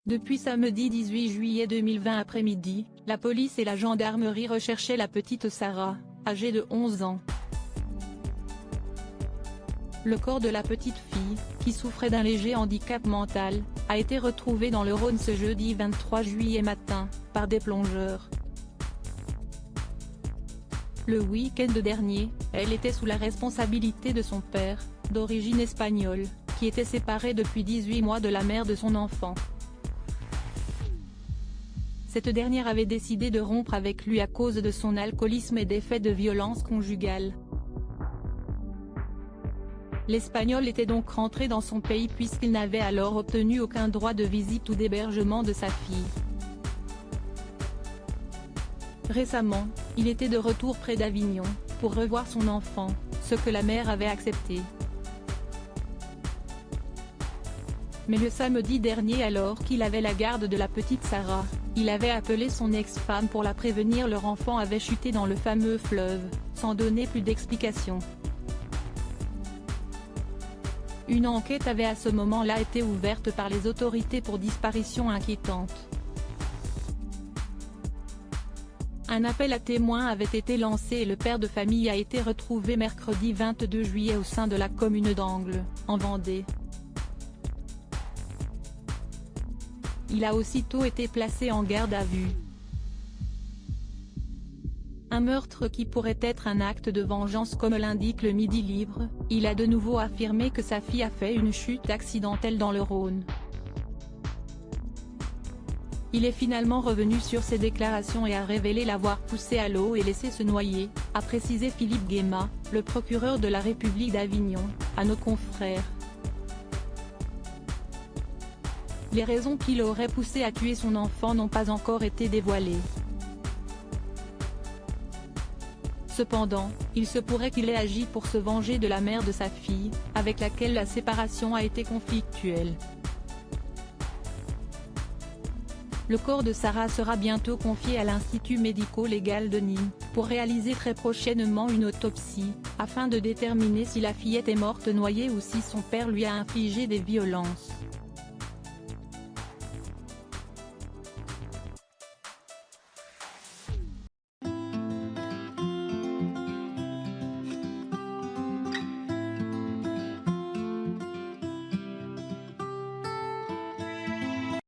Depuis samedi 18 juillet 2020 après-midi, la police et la gendarmerie recherchaient la petite Sarah, âgée de 11 ans. Le corps de la petite fille, qui souffrait d'un léger handicap mental, a été retrouvé dans le Rhône ce jeudi 23 juillet matin, par des plongeurs. Le week-end dernier, elle était sous la responsabilité de son père, d'origine espagnole, qui était séparé depuis 18 mois de la mère de son enfant. Cette dernière avait décidé de rompre avec lui à cause de son alcoolisme et des faits de violence conjugale. L'Espagnol était donc rentré dans son pays puisqu'il n'avait alors obtenu aucun droit de visite ou d'hébergement de sa fille. Récemment, il était de retour près d'Avignon, pour revoir son enfant, ce que la mère avait accepté. Mais le samedi dernier, alors qu'il avait la garde de la petite Sarah, il avait appelé son ex-femme pour la prévenir. Leur enfant avait chuté dans le fameux fleuve, sans donner plus d'explications. Une enquête avait à ce moment-là été ouverte par les autorités pour disparition inquiétante. Un appel à témoins avait été lancé et le père de famille a été retrouvé mercredi 22 juillet au sein de la commune d'Angles, en Vendée. Il a aussitôt été placé en garde à vue. Un meurtre qui pourrait être un acte de vengeance comme l'indique le Midi Libre. Il a de nouveau affirmé que sa fille a fait une chute accidentelle dans le Rhône. Il est finalement revenu sur ses déclarations et a révélé l'avoir poussée à l'eau et laissé se noyer, a précisé Philippe Guéma, le procureur de la République d'Avignon, à nos confrères. Les raisons qui l'auraient poussé à tuer son enfant n'ont pas encore été dévoilées. Cependant, il se pourrait qu'il ait agi pour se venger de la mère de sa fille, avec laquelle la séparation a été conflictuelle. Le corps de Sarah sera bientôt confié à l'Institut médico-légal de Nîmes, pour réaliser très prochainement une autopsie, afin de déterminer si la fillette est morte noyée ou si son père lui a infligé des violences.